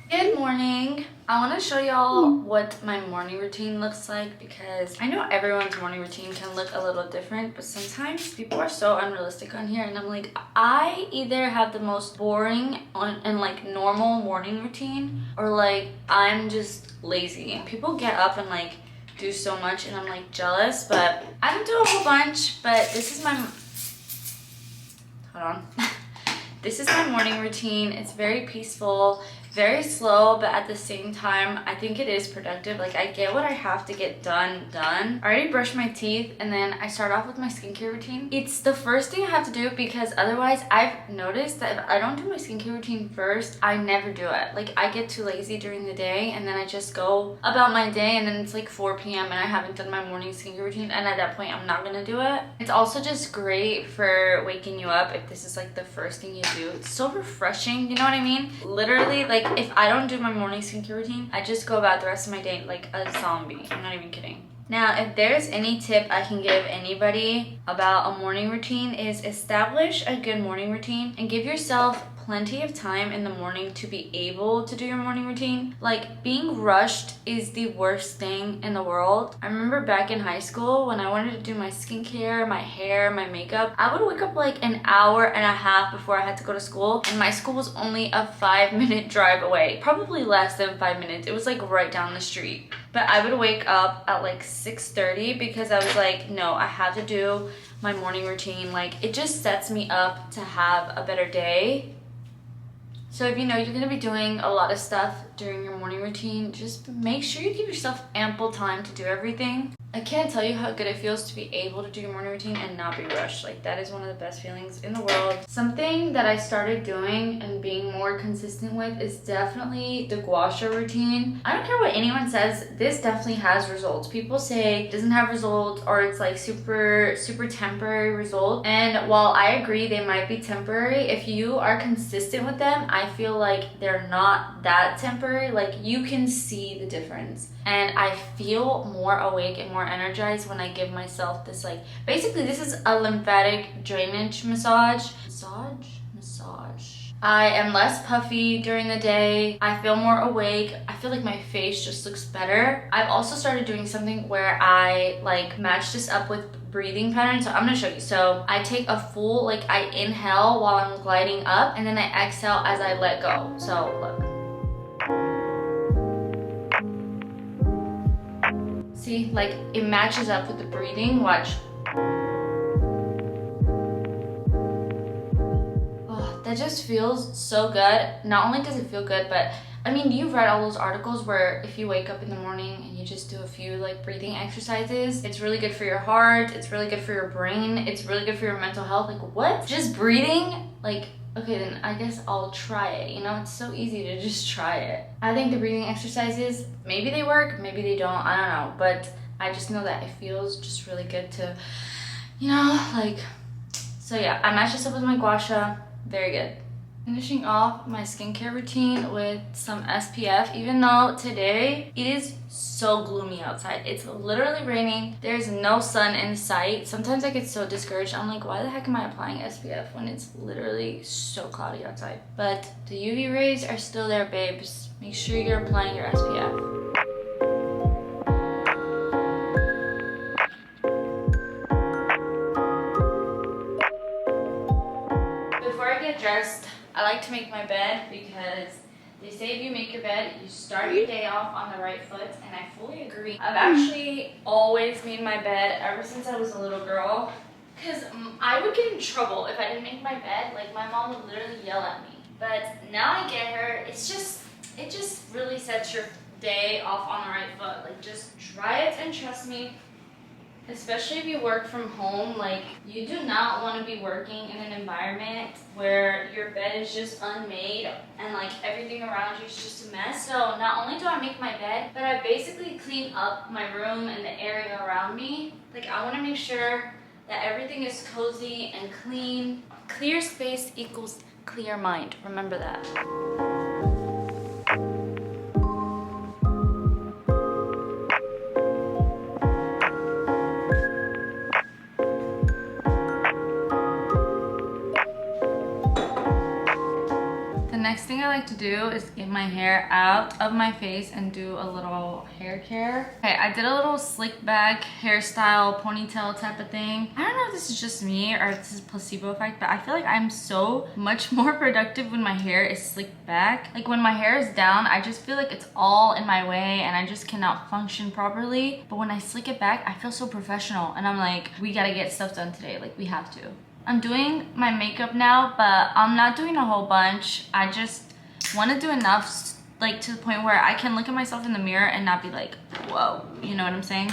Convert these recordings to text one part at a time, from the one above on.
Good morning. I want to show y'all what my morning routine looks like because I know everyone's morning routine can look a little different, but sometimes people are so unrealistic on here and I'm like, I either have the most boring and like normal morning routine or like I'm just lazy. People get up and like do so much and I'm like jealous, but I don't do a whole bunch, but this is my, hold on. This is my morning routine. It's very peaceful, very slow, but at the same time, I think it is productive. Like I get what I have to get done. I already brushed my teeth and then I start off with my skincare routine. It's the first thing I have to do because otherwise I've noticed that if I don't do my skincare routine first, I never do it. Like I get too lazy during the day and then I just go about my day and then it's like 4 p.m. and I haven't done my morning skincare routine and at that point I'm not gonna do it. It's also just great for waking you up if this is like the first thing you do. It's so refreshing, you know what I mean? Literally, like if I don't do my morning skincare routine, I just go about the rest of my day like a zombie. I'm not even kidding. Now, if there's any tip I can give anybody about a morning routine is establish a good morning routine and give yourself plenty of time in the morning to be able to do your morning routine. Like being rushed is the worst thing in the world. I remember back in high school when I wanted to do my skincare, my hair, my makeup, I would wake up like an hour and a half before I had to go to school and my school was only a 5-minute drive away. Probably less than 5 minutes. It was like right down the street. But I would wake up at like 6:30 because I was like, no, I have to do my morning routine. Like it just sets me up to have a better day. So if you know you're gonna be doing a lot of stuff during your morning routine, just make sure you give yourself ample time to do everything. I can't tell you how good it feels to be able to do your morning routine and not be rushed. Like that is one of the best feelings in the world. Something that I started doing and being more consistent with is definitely the gua sha routine. I don't care what anyone says, this definitely has results. People say it doesn't have results or it's like super temporary results. And while I agree they might be temporary, if you are consistent with them, I feel like they're not that temporary. Like you can see the difference. And I feel more awake and more energized when I give myself this like, basically this is a lymphatic drainage massage. I am less puffy during the day. I feel more awake. I feel like my face just looks better. I've also started doing something where I like match this up with breathing patterns. So I'm gonna show you. So I take a full, like I inhale while I'm gliding up and then I exhale as I let go. So look. See, like it matches up with the breathing. Watch. Oh, that just feels so good. Not only does it feel good, but I mean, you've read all those articles where if you wake up in the morning and you just do a few like breathing exercises, it's really good for your heart, it's really good for your brain, it's really good for your mental health. Like what? Just breathing? Like, okay, then I guess I'll try it. You know, it's so easy to just try it. I think the breathing exercises, maybe they work, maybe they don't, I don't know. But I just know that it feels just really good to, you know, like, so yeah, I matched this up with my gua sha, very good. Finishing off my skincare routine with some SPF, even though today it is so gloomy outside. It's literally raining. There's no sun in sight. Sometimes I get so discouraged. I'm like, why the heck am I applying SPF when it's literally so cloudy outside? But the UV rays are still there, babes. Make sure you're applying your SPF. Before I get dressed, I like to make my bed because they say if you make your bed, you start your day off on the right foot, and I fully agree. I've actually always made my bed ever since I was a little girl because I would get in trouble if I didn't make my bed. Like my mom would literally yell at me. But now I get her, it just really sets your day off on the right foot. Like just try it and trust me. Especially if you work from home, like you do not want to be working in an environment where your bed is just unmade and like everything around you is just a mess. So not only do I make my bed, but I basically clean up my room and the area around me. Like I want to make sure that everything is cozy and clean. Clear space equals clear mind. Remember that. next thing I like to do is get my hair out of my face and do a little hair care. Okay, I did a little slick back hairstyle, ponytail type of thing. I don't know if this is just me or if this is placebo effect, but I feel like I'm so much more productive when my hair is slicked back. Like when my hair is down, I just feel like it's all in my way and I just cannot function properly. But when I slick it back, I feel so professional and I'm like, we gotta get stuff done today. Like we have to. I'm doing my makeup now, but I'm not doing a whole bunch. I just want to do enough, like to the point where I can look at myself in the mirror and not be like, whoa, you know what I'm saying?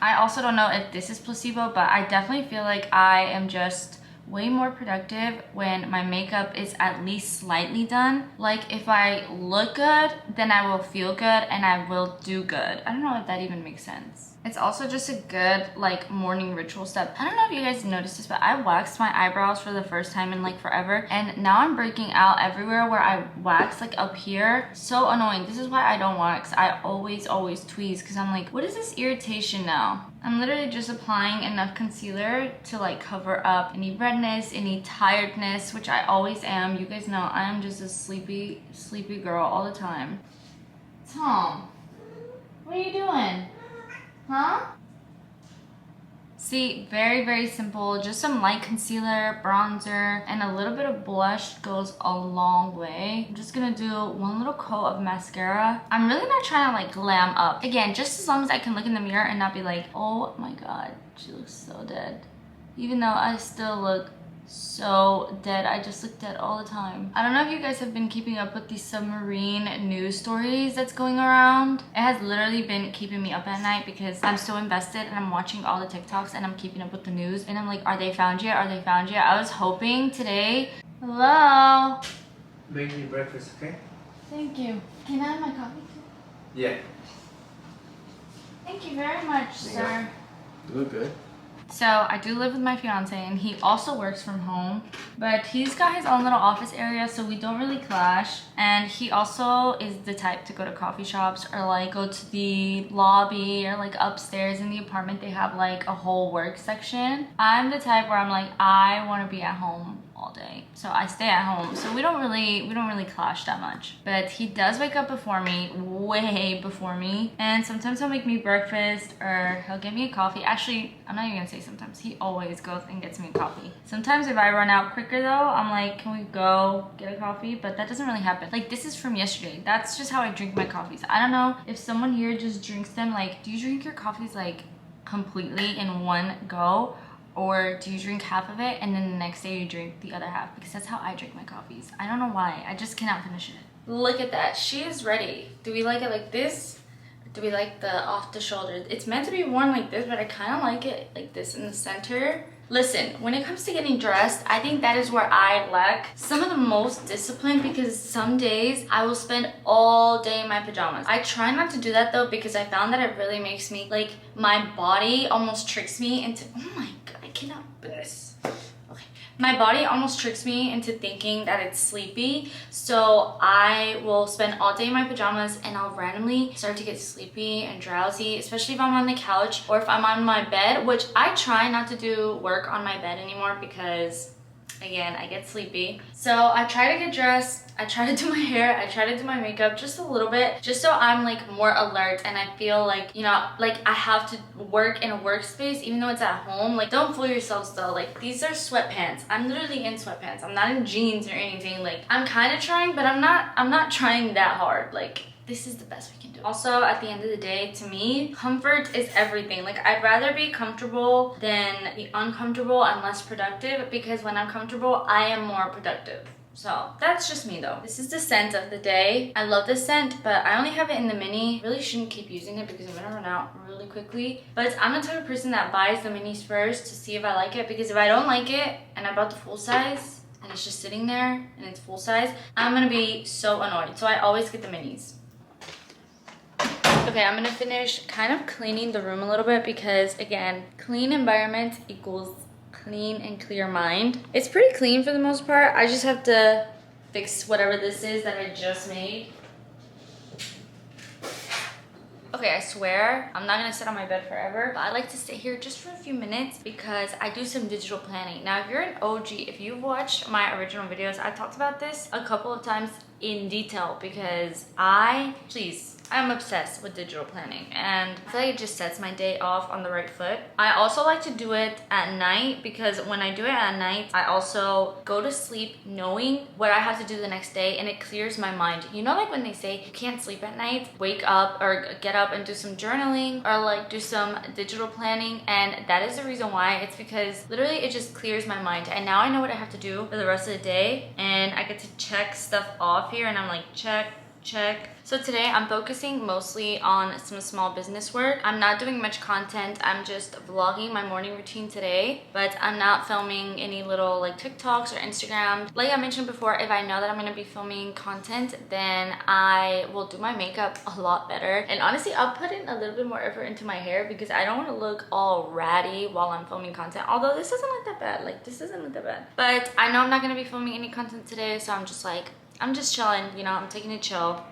I also don't know if this is placebo, but I definitely feel like I am just way more productive when my makeup is at least slightly done. Like if I look good, then I will feel good and I will do good. I don't know if that even makes sense. It's also just a good like morning ritual step. I don't know if you guys noticed this, but I waxed my eyebrows for the first time in like forever. And now I'm breaking out everywhere where I wax, like up here. So annoying. This is why I don't wax. I always tweeze because I'm like, what is this irritation now? I'm literally just applying enough concealer to like cover up any redness, any tiredness, which I always am. You guys know I am just a sleepy girl all the time. Tom, what are you doing? Huh? See, very simple. Just some light concealer, bronzer, and a little bit of blush goes a long way. I'm just gonna do one little coat of mascara. I'm really not trying to like glam up. Again, just as long as I can look in the mirror and not be like, oh my god, she looks so dead. Even though I still look so dead. I just look dead all the time. I don't know if you guys have been keeping up with the submarine news stories that's going around. It has literally been keeping me up at night because I'm so invested and I'm watching all the TikToks and I'm keeping up with the news and I'm like, are they found yet? Are they found yet? I was hoping today. Hello? Making you breakfast, okay? Thank you. Can I have my coffee too? Yeah. Thank you very much, sir. You look good. So I do live with my fiance and he also works from home, but he's got his own little office area so we don't really clash. And he also is the type to go to coffee shops or like go to the lobby or like upstairs in the apartment they have like a whole work section. I'm the type where I'm like, I want to be at home all day, so I stay at home, so we don't really clash that much. But he does wake up before me, way before me, and sometimes he'll make me breakfast or he'll get me a coffee. Actually, I'm not even gonna say sometimes, he always goes and gets me a coffee. Sometimes if I run out quicker though, I'm like, can we go get a coffee? But that doesn't really happen. Like this is from yesterday. That's just how I drink my coffees. I don't know if someone here just drinks them like, do you drink your coffees like completely in one go? Or do you drink half of it and then the next day you drink the other half? Because that's how I drink my coffees. I don't know why. I just cannot finish it. Look at that. She is ready. Do we like it like this? Or do we like the off the shoulder? It's meant to be worn like this, but I kind of like it like this in the center. Listen, when it comes to getting dressed, I think that is where I lack some of the most discipline because some days I will spend all day in my pajamas. I try not to do that though because I found that it really makes me, like, my body almost tricks me into, oh my god, I cannot do this. Okay. My body almost tricks me into thinking that it's sleepy, so I will spend all day in my pajamas and I'll randomly start to get sleepy and drowsy, especially if I'm on the couch or if I'm on my bed, which I try not to do work on my bed anymore because, again, I get sleepy. So I try to get dressed, I try to do my hair, I try to do my makeup just a little bit, just so I'm like more alert and I feel like, you know, like I have to work in a workspace even though it's at home. Like, don't fool yourselves though. Like, these are sweatpants. I'm literally in sweatpants. I'm not in jeans or anything. Like, I'm kind of trying, but I'm not trying that hard. Like, this is the best we can do. Also, at the end of the day, to me, comfort is everything. Like, I'd rather be comfortable than be uncomfortable and less productive because when I'm comfortable, I am more productive. So that's just me though. This is the scent of the day. I love this scent, but I only have it in the mini. Really shouldn't keep using it because I'm gonna run out really quickly. But I'm the type of person that buys the minis first to see if I like it, because if I don't like it and I bought the full size and it's just sitting there and it's full size, I'm gonna be so annoyed. So I always get the minis. Okay, I'm gonna finish kind of cleaning the room a little bit because, again, clean environment equals clean and clear mind. It's pretty clean for the most part. I just have to fix whatever this is that I just made. Okay, I swear I'm not gonna sit on my bed forever, but I like to stay here just for a few minutes because I do some digital planning. Now, if you're an OG, if you've watched my original videos, I talked about this a couple of times in detail because I'm obsessed with digital planning and I feel like it just sets my day off on the right foot. I also like to do it at night because when I do it at night, I also go to sleep knowing what I have to do the next day and it clears my mind. You know, like when they say you can't sleep at night, wake up or get up and do some journaling or like do some digital planning, and that is the reason why. It's because literally it just clears my mind and now I know what I have to do for the rest of the day and I get to check stuff off here and I'm like check. So today I'm focusing mostly on some small business work. I'm not doing much content. I'm just vlogging my morning routine today, but I'm not filming any little like TikToks or Instagram. Like I mentioned before, if I know that I'm gonna be filming content, then I will do my makeup a lot better. And honestly, I'll put in a little bit more effort into my hair because I don't want to look all ratty while I'm filming content. Although this doesn't look that bad. Like this doesn't look that bad. But I know I'm not gonna be filming any content today, so I'm just chilling, you know, I'm taking it chill.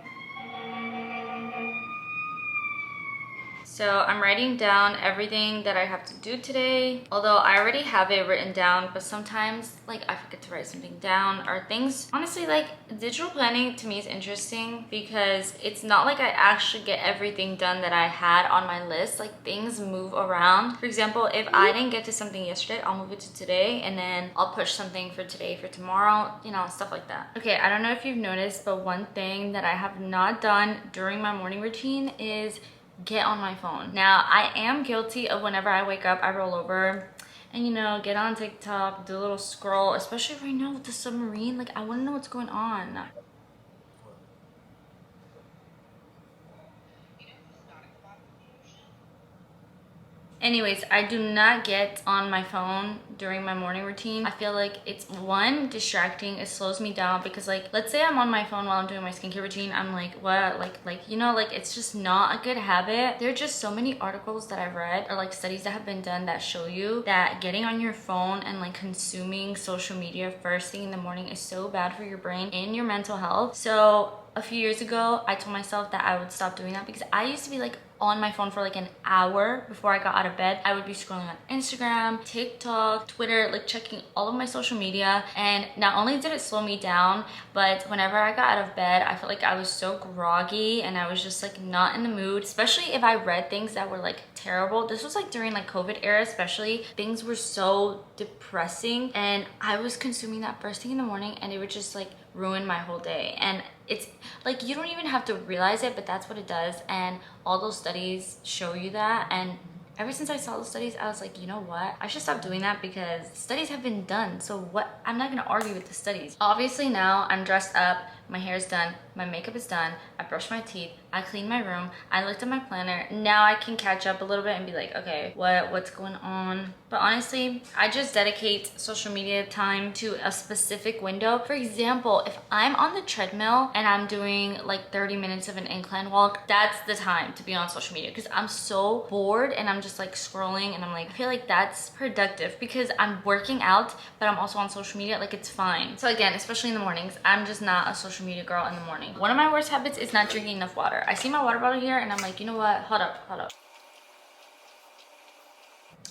So I'm writing down everything that I have to do today. Although I already have it written down, but sometimes like I forget to write something down or things. Honestly, like digital planning to me is interesting because it's not like I actually get everything done that I had on my list. Like things move around. For example, if I didn't get to something yesterday, I'll move it to today and then I'll push something for today for tomorrow, you know, stuff like that. Okay, I don't know if you've noticed, but one thing that I have not done during my morning routine is get on my phone. Now, I am guilty of whenever I wake up, I roll over and, you know, get on TikTok, do a little scroll, especially right now with the submarine. Like, I want to know what's going on. Anyways, I do not get on my phone during my morning routine. I feel like it's one, distracting. It slows me down because like, let's say I'm on my phone while I'm doing my skincare routine. I'm like, what? Like, you know, like it's just not a good habit. There are just so many articles that I've read or like studies that have been done that show you that getting on your phone and like consuming social media first thing in the morning is so bad for your brain and your mental health. So a few years ago, I told myself that I would stop doing that because I used to be like on my phone for like an hour before I got out of bed. I would be scrolling on Instagram, TikTok, Twitter, like checking all of my social media. And not only did it slow me down, but whenever I got out of bed, I felt like I was so groggy and I was just like not in the mood, especially if I read things that were like terrible. This was like during like COVID era, especially. Things were so depressing and I was consuming that first thing in the morning and it would just like ruin my whole day. And it's like you don't even have to realize it, but that's what it does. And all those studies show you that. And ever since I saw those studies, I was like, you know what? I should stop doing that because studies have been done. So what? I'm not gonna argue with the studies. Obviously now I'm dressed up, my hair is done, my makeup is done, I brushed my teeth, I cleaned my room, I looked at my planner. Now I can catch up a little bit and be like, okay, what's going on? But honestly, I just dedicate social media time to a specific window. For example, if I'm on the treadmill and I'm doing like 30 minutes of an incline walk, that's the time to be on social media because I'm so bored and I'm just like scrolling and I'm like, I feel like that's productive because I'm working out, but I'm also on social media. Like it's fine. So again, especially in the mornings, I'm just not a social media girl in the morning. One of my worst habits is not drinking enough water. I see my water bottle here and I'm like, you know what? Hold up.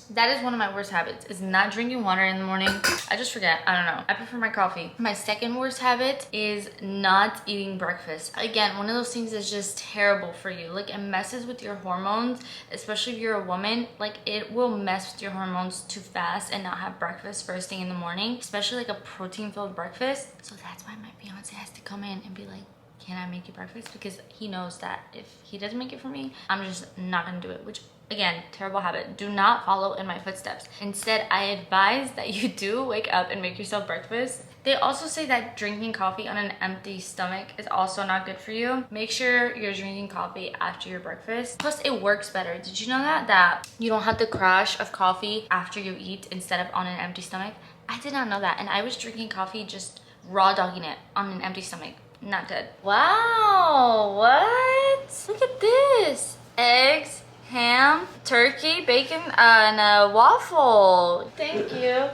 That is one of my worst habits, is not drinking water in the morning. I just forget. I don't know. I prefer my coffee. My second worst habit is not eating breakfast. Again, one of those things is just terrible for you. Like it messes with your hormones, especially if you're a woman. Like it will mess with your hormones to fast and not have breakfast first thing in the morning, especially like a protein-filled breakfast. So that's why my fiance has to come in and be like, can I make you breakfast? Because he knows that if he doesn't make it for me, I'm just not gonna do it, which again, terrible habit. Do not follow in my footsteps. Instead, I advise that you do wake up and make yourself breakfast. They also say that drinking coffee on an empty stomach is also not good for you. Make sure you're drinking coffee after your breakfast. Plus, it works better. Did you know that? That you don't have the crash of coffee after you eat instead of on an empty stomach? I did not know that. And I was drinking coffee just raw dogging it on an empty stomach. Not good. Wow, what? Look at this. Eggs, ham, turkey, bacon, and a waffle. Thank you.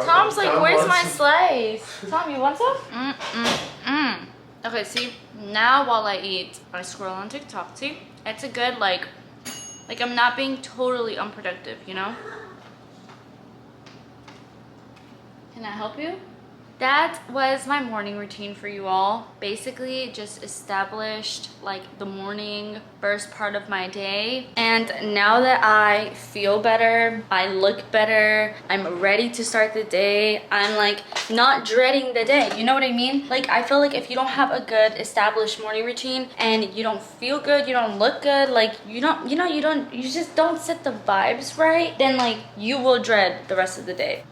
Tom's like, where's my slice? Tom, you want some? Okay, see, now while I eat, I scroll on TikTok. See, it's a good like I'm not being totally unproductive, you know? Can I help you? That was my morning routine for you all. Basically just established like the morning first part of my day. And now that I feel better, I look better, I'm ready to start the day, I'm like not dreading the day. You know what I mean? Like I feel like if you don't have a good established morning routine and you don't feel good, you don't look good, like you just don't set the vibes right, then like you will dread the rest of the day.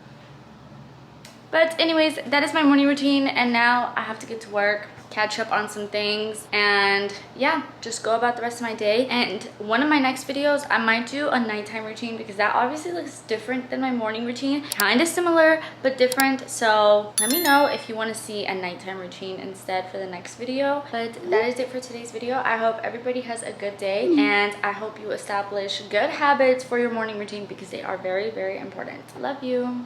But anyways, that is my morning routine, and now I have to get to work, catch up on some things, and yeah, just go about the rest of my day. And one of my next videos, I might do a nighttime routine because that obviously looks different than my morning routine. Kind of similar, but different. So let me know if you want to see a nighttime routine instead for the next video. But that is it for today's video. I hope everybody has a good day, and I hope you establish good habits for your morning routine because they are very, very important. Love you.